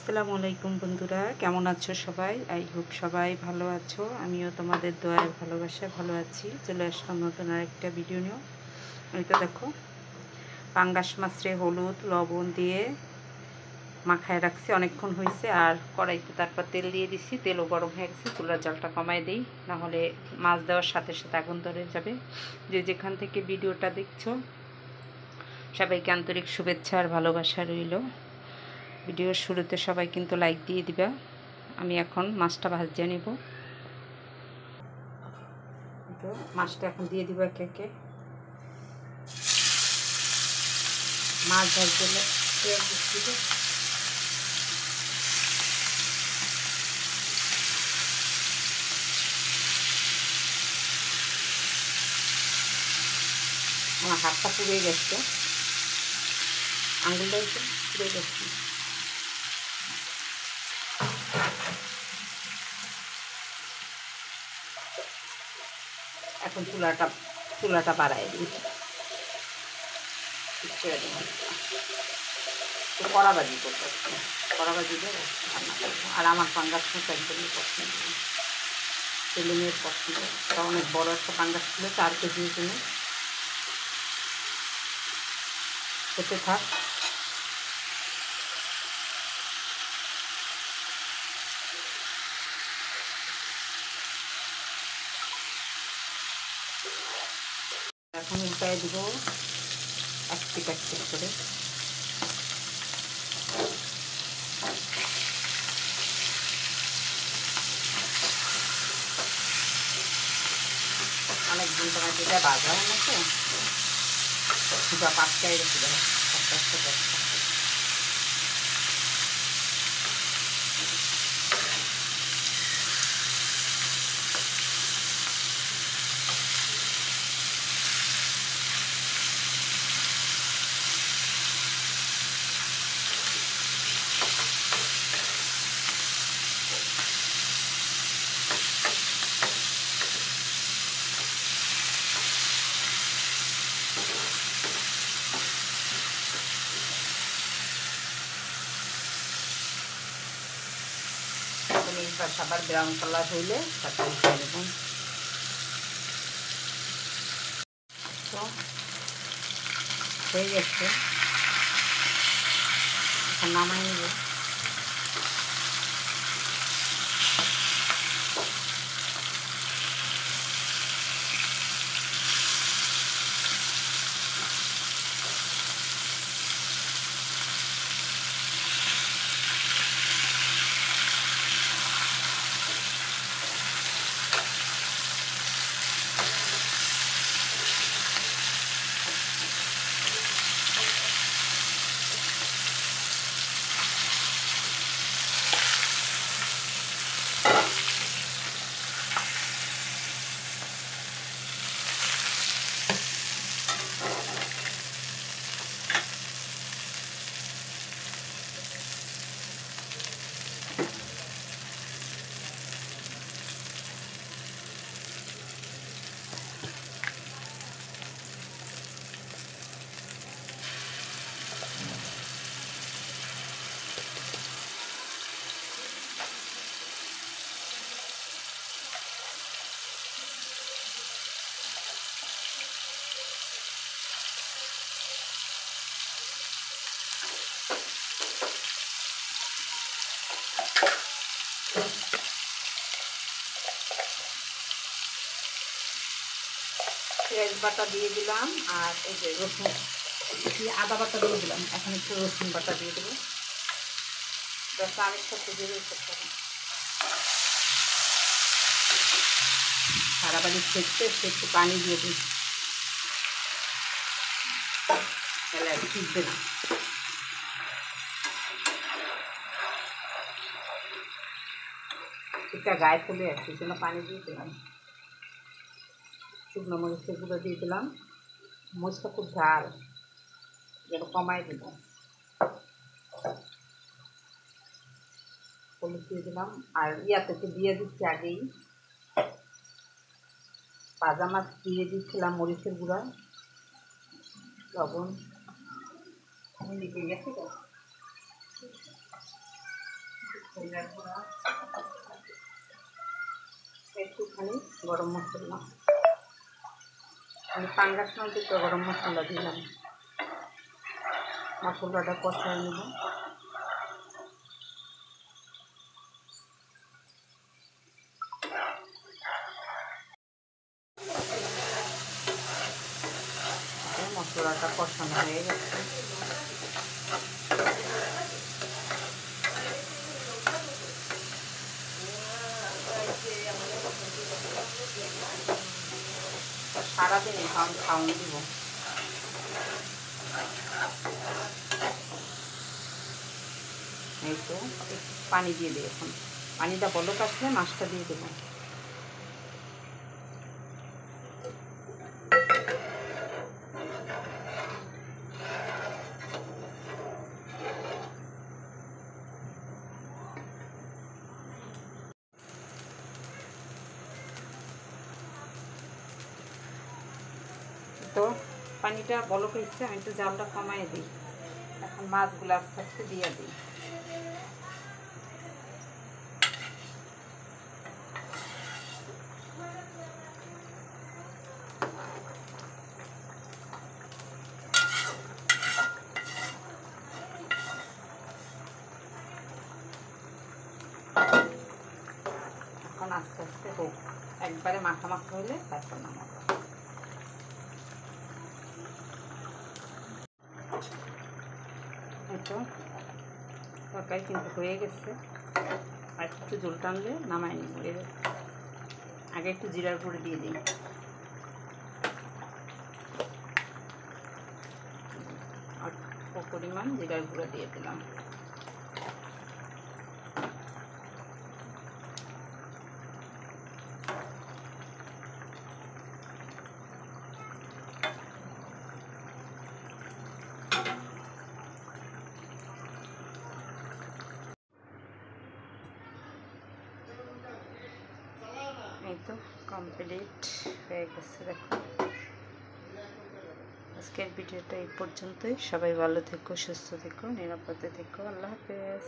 আসসালামু আলাইকুম বন্ধুরা, কেমন আছো সবাই? আই হোপ সবাই ভালো আছো। আমিও তোমাদের দোয়ায় ভালোবাসায় ভালো আছি। চলে আসলাম নতুন আরেকটা ভিডিও নিয়ে। এই তো দেখো, পাঙ্গাস মাছে হলুদ লবণ দিয়ে মাখায় রাখছি, অনেকক্ষণ হয়েছে। আর কড়াইতে তারপর তেল দিয়ে দিছি, তেলও গরম হয়ে গেছে। চুলার জালটা কমাই দিই, নাহলে মাছ দেওয়ার সাথে সাথে আগুন ধরে যাবে। যে যেখান থেকে ভিডিওটা দেখছো সবাইকে আন্তরিক শুভেচ্ছা আর ভালোবাসা রইল। ভিডিওর শুরুতে সবাই কিন্তু লাইক দিয়ে দিবা। আমি এখন মাছটা ভাজিয়ে নেব। তো মাছটা এখন দিয়ে দিব একে একে। মাছ ভাজতে হলে পেঁয়াজ দিব। আমার হাতটা পুড়ে গেছে, আঙুলটা একটু পুড়ে গেছে। এখন চুলাটা বাড়াই দিই, তো কড়াবাজি করতে কড়াবাজি দেবো রান্না করবো। আর আমার পাঙ্গাস মাছ একদমই পছন্দ, ছেলে মেয়ের পছন্দ। এটা অনেক বড় একটা পাঙ্গাস ছিল, 4 কেজি জন্য। খেতে থাক। এখন উল্টায় দিব এক পিট করে। অনেকদিন তোমার যেটা বাজা হয় না, তো সুদা পাঁচটায় রেখে দেবো একটা একটা। আবার ব্রাউন কালার হইলে তারপর উঠিয়ে নেব। তো হয়ে গেছে, এখন নামাই নেব। পেঁয়াজ বাটা দিয়ে দিলাম, আর এই যে রসুন, আদা বাটা দিয়ে দিলাম। এখন একটু রসুন বাটা দিয়ে দেবো। আমের সাথে দিয়ে করতে হবে। সারা বাড়ি সেঁকতে একটু পানি দিয়ে দিই, তাহলে আর ঠিকবে না। একটা গায়ে চলে আসছে, জন্য পানি দিয়ে দিলাম। শুকনো মরিচের গুঁড়ো দিয়ে দিলাম। মরিচটা খুব ঝাল, যেন কমাই দিব। হলুদ দিয়ে দিলাম, আর ইয়াতে দিয়ে দিচ্ছি আগেই ভাজা মাছ দিয়ে দিচ্ছিলাম মরিচের গুঁড়া, লবণ। গেছে তো জিরার গুঁড়া, একটুখানি গরম মশলা, আমি পাঙ্গাস মাছ দিতে গরম মশলা দিলাম। মশলাটা কষায় নেব। মশলাটা কষানো হয়ে গেছে। সারাদিন খাওয়ান দিব। এই তো পানি দিয়ে দিই। এখন পানিটা বলক আসলে মাছটা দিয়ে দেবো। তো পানিটা বলক হয়েছে, আমি একটু জালটা কমাই দিই। এখন মাছগুলো আস্তে আস্তে দিয়ে দিই। এখন আস্তে আস্তে হোক, একবারে মাখা মাখা হলে তারপর নামাবো। এই তো তরকারি কিন্তু হয়ে গেছে। আর একটু জল টানলে নামাই নিব। আগে একটু জিরার গুঁড়ো দিয়ে দিই। অল্প পরিমাণ জিরার গুঁড়ো দিয়ে দিলাম। এই তো কমপ্লিট হয়ে গেছে। দেখো আজকের ভিডিওটা এই পর্যন্তই। সবাই ভালো থেকো, সুস্থ থেকো, নিরাপদে থেকো। আল্লাহ হাফেজ।